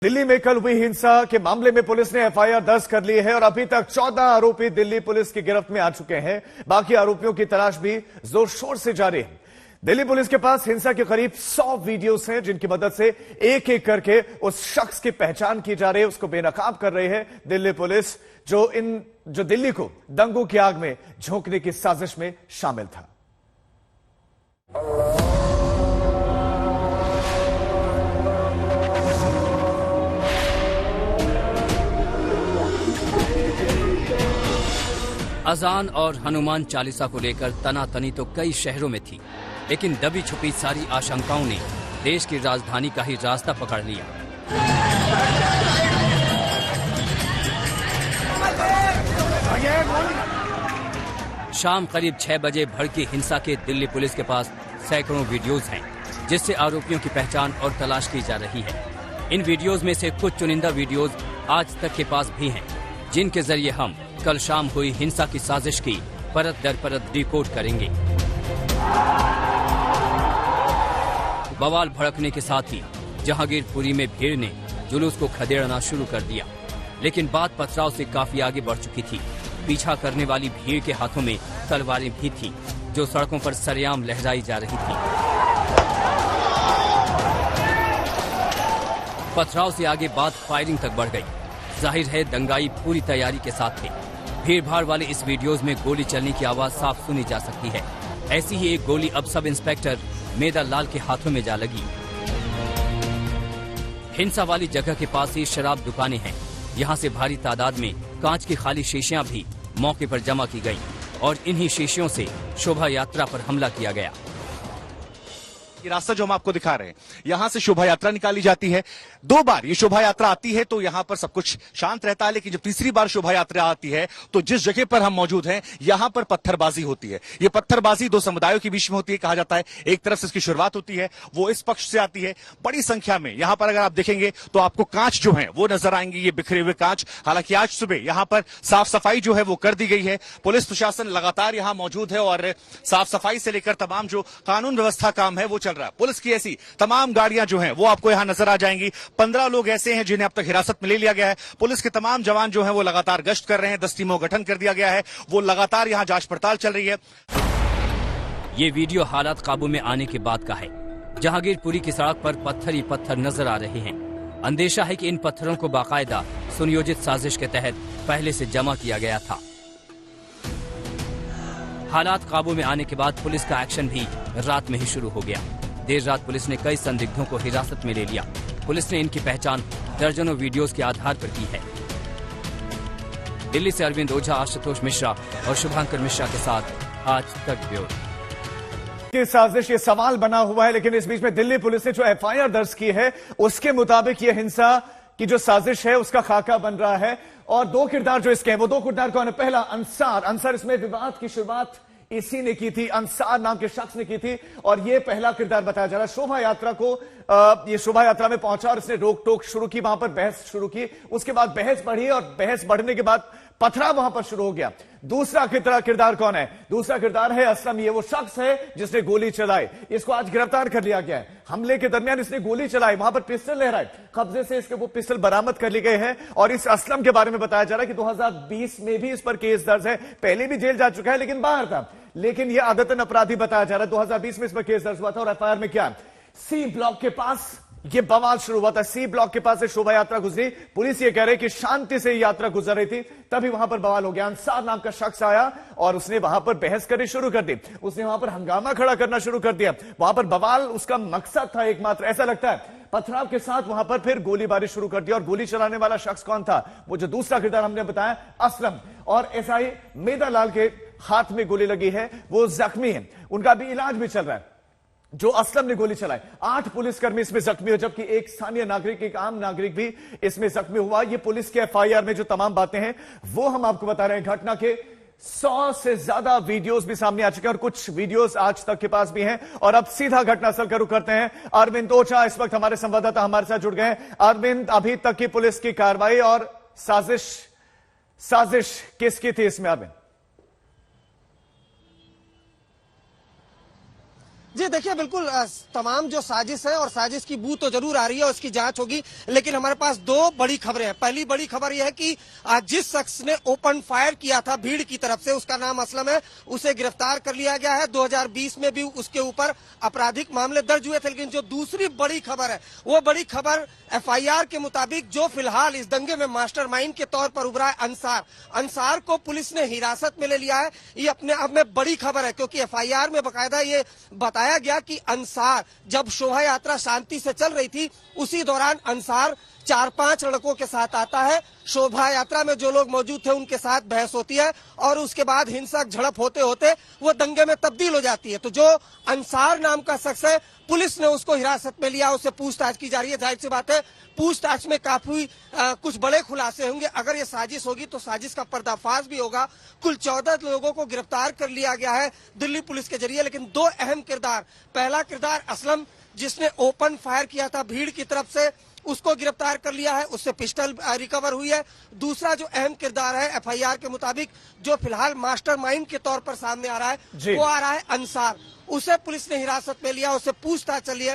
दिल्ली में कल हुई हिंसा के मामले में पुलिस ने एफआईआर दर्ज कर ली है और अभी तक 14 आरोपी दिल्ली पुलिस की गिरफ्त में आ चुके हैं। बाकी आरोपियों की तलाश भी जोर शोर से जारी है। दिल्ली पुलिस के पास हिंसा के करीब 100 वीडियोस हैं, जिनकी मदद से एक एक करके उस शख्स की पहचान की जा रही है, उसको बेनकाब कर रही है दिल्ली पुलिस, जो दिल्ली को दंगों की आग में झोंकने की साजिश में शामिल था। अजान और हनुमान चालीसा को लेकर तनातनी तो कई शहरों में थी, लेकिन दबी छुपी सारी आशंकाओं ने देश की राजधानी का ही रास्ता पकड़ लिया। शाम करीब 6 बजे भड़की हिंसा के दिल्ली पुलिस के पास सैकड़ों वीडियोज हैं, जिससे आरोपियों की पहचान और तलाश की जा रही है। इन वीडियोज में से कुछ चुनिंदा वीडियोज आज तक के पास भी हैं, जिनके जरिए हम कल शाम हुई हिंसा की साजिश की परत दर परत डिकोड करेंगे। बवाल भड़कने के साथ ही जहांगीरपुरी में भीड़ ने जुलूस को खदेड़ना शुरू कर दिया, लेकिन बात पथराव से काफी आगे बढ़ चुकी थी। पीछा करने वाली भीड़ के हाथों में तलवारें भी थीं, जो सड़कों पर सरेआम लहराई जा रही थी। पथराव से आगे बात फायरिंग तक बढ़ गई। जाहिर है दंगाई पूरी तैयारी के साथ थे। भीड़ भाड़ वाले इस वीडियोज में गोली चलने की आवाज साफ सुनी जा सकती है। ऐसी ही एक गोली अब सब इंस्पेक्टर मेदा लाल के हाथों में जा लगी। हिंसा वाली जगह के पास ही शराब दुकानें हैं। यहाँ से भारी तादाद में कांच की खाली शीशियां भी मौके पर जमा की गई और इन्हीं शीशियों से शोभा यात्रा पर हमला किया गया। ये रास्ता जो हम आपको दिखा रहे हैं, यहाँ से शोभा यात्रा निकाली जाती है। 2 बार ये शोभा यात्रा आती है तो यहाँ पर सब कुछ शांत रहता है, लेकिन जब तीसरी बार शोभा यात्रा आती है तो जिस जगह पर हम मौजूद हैं यहाँ पर पत्थरबाजी होती है। ये पत्थरबाजी 2 समुदायों के बीच में होती है। कहा जाता है एक तरफ से इसकी शुरुआत होती है, वो इस पक्ष से आती है। बड़ी संख्या में यहाँ पर अगर आप देखेंगे तो आपको कांच जो है वो नजर आएंगे, ये बिखरे हुए कांच। हालांकि आज सुबह यहाँ पर साफ सफाई जो है वो कर दी गई है। पुलिस प्रशासन लगातार यहाँ मौजूद है और साफ सफाई से लेकर तमाम जो कानून व्यवस्था काम है वो चल रहा है। पुलिस की ऐसी तमाम गाड़ियां जो हैं वो आपको यहां नजर आ जाएंगी। 15 लोग ऐसे हैं जिन्हें अब तक हिरासत में ले लिया गया है। पुलिस के तमाम जवान जो हैं वो लगातार गश्त कर रहे हैं। 10 टीमों का गठन कर दिया गया है, वो लगातार यहां जांच पड़ताल चल रही है। ये वीडियो हालात काबू में आने के बाद का है। जहांगीरपुरी की सड़क पर पत्थर ही पत्थर नजर आ रहे हैं। अंदेशा है कि इन पत्थरों को बाकायदा सुनियोजित साजिश के तहत पहले से जमा किया गया था। हालात काबू में आने के बाद पुलिस का एक्शन भी रात में ही शुरू हो गया। देर रात पुलिस ने कई संदिग्धों को हिरासत में ले लिया। पुलिस ने इनकी पहचान दर्जनों वीडियोस के आधार पर की है। दिल्ली से अरविंद ओझा, आशुतोष मिश्रा और शुभांकर मिश्रा के साथ आज तक ब्यूरो। की साजिश ये सवाल बना हुआ है, लेकिन इस बीच में दिल्ली पुलिस ने जो एफआईआर दर्ज की है उसके मुताबिक ये हिंसा की जो साजिश है उसका खाका बन रहा है। और 2 किरदार जो इसके हैं वो 2 किरदार कौन है? पहला अंसार इसमें विवाद की शुरुआत इसी ने की थी, अंसार नाम के शख्स ने की थी और ये पहला किरदार बताया जा रहा है। शोभा यात्रा को ये शोभा यात्रा में पहुंचा और इसने रोक टोक शुरू की, वहां पर बहस शुरू की। उसके बाद बहस बढ़ी और बहस बढ़ने के बाद पथराव वहां पर शुरू हो गया। दूसरा किरदार कौन है? दूसरा किरदार है असलम। ये वो शख्स है जिसने गोली चलाई। इसको आज गिरफ्तार कर लिया गया है। हमले के दरमियान इसने गोली चलाई, वहां पर पिस्टल लहराई, कब्जे से इसके वो पिस्टल बरामद कर ली गए हैं। और इस असलम के बारे में बताया जा रहा है कि 2020 में भी इस पर केस दर्ज है। पहले भी जेल जा चुका है लेकिन बाहर था, लेकिन यह आदतन अपराधी बताया जा रहा है। 2020 में इस पर केस दर्ज हुआ था और एफआईआर में क्या सी ब्लॉक के पास ये बवाल शुरू हुआ था। सी ब्लॉक के पास से शोभा यात्रा गुजरी। पुलिस ये कह रही कि शांति से यात्रा गुजर रही थी, तभी वहां पर बवाल हो गया। अंसार नाम का शख्स आया और उसने वहां पर बहस करनी शुरू कर दी। उसने वहां पर हंगामा खड़ा करना शुरू कर दिया। वहां पर बवाल उसका मकसद था एकमात्र, ऐसा लगता है। पथराव के साथ वहां पर फिर गोलीबारी शुरू कर दी। और गोली चलाने वाला शख्स कौन था? वो जो दूसरा किरदार हमने बताया, असलम। और एसआई मेदा लाल के हाथ में गोली लगी है, वो जख्मी है, उनका भी इलाज भी चल रहा है। जो असलम ने गोली चलाई, 8 पुलिसकर्मी इसमें जख्मी हुए, जबकि एक स्थानीय नागरिक, एक आम नागरिक भी इसमें जख्मी हुआ। ये पुलिस के एफआईआर में जो तमाम बातें हैं वो हम आपको बता रहे हैं। घटना के 100 से ज्यादा वीडियोस भी सामने आ चुके हैं और कुछ वीडियोस आज तक के पास भी हैं। और अब सीधा घटनास्थल का रुख करते हैं। अरविंद ओझा इस वक्त हमारे संवाददाता हमारे साथ जुड़ गए हैं। अरविंद, अभी तक की पुलिस की कार्रवाई और साजिश किसकी थी इसमें? अरविंद। जी देखिए, बिल्कुल तमाम जो साजिश है और साजिश की बू तो जरूर आ रही है, उसकी जांच होगी, लेकिन हमारे पास दो बड़ी खबरें हैं। पहली बड़ी खबर यह है कि जिस शख्स ने ओपन फायर किया था भीड़ की तरफ से, उसका नाम असलम है, उसे गिरफ्तार कर लिया गया है। 2020 में भी उसके ऊपर आपराधिक मामले दर्ज हुए थे। लेकिन जो दूसरी बड़ी खबर है, वो बड़ी खबर FIR के मुताबिक जो फिलहाल इस दंगे में मास्टरमाइंड के तौर पर उभरा है अंसार को पुलिस ने हिरासत में ले लिया है। ये अपने आप में बड़ी खबर है, क्योंकि FIR में बकायदा ये बताया गया कि अंसार जब शोभा यात्रा शांति से चल रही थी, उसी दौरान अंसार 4-5 लड़कों के साथ आता है। शोभा यात्रा में जो लोग मौजूद थे उनके साथ बहस होती है और उसके बाद हिंसक झड़प होते होते वो दंगे में तब्दील हो जाती है। तो जो अंसार नाम का शख्स है, पुलिस ने उसको हिरासत में लिया, उससे पूछताछ की जा रही है। जाहिर सी बात है, पूछताछ में काफी कुछ बड़े खुलासे होंगे। अगर ये साजिश होगी तो साजिश का पर्दाफाश भी होगा। कुल 14 लोगों को गिरफ्तार कर लिया गया है दिल्ली पुलिस के जरिए। लेकिन दो अहम किरदार, पहला किरदार असलम, जिसने ओपन फायर किया था भीड़ की तरफ से, उसको गिरफ्तार कर लिया है, उससे पिस्टल रिकवर हुई है। दूसरा जो अहम किरदार है FIR के मुताबिक, जो फिलहाल मास्टरमाइंड के तौर पर सामने आ रहा है, वो आ रहा है अंसार। उसे पुलिस ने हिरासत में लिया, उससे पूछताछ चली है।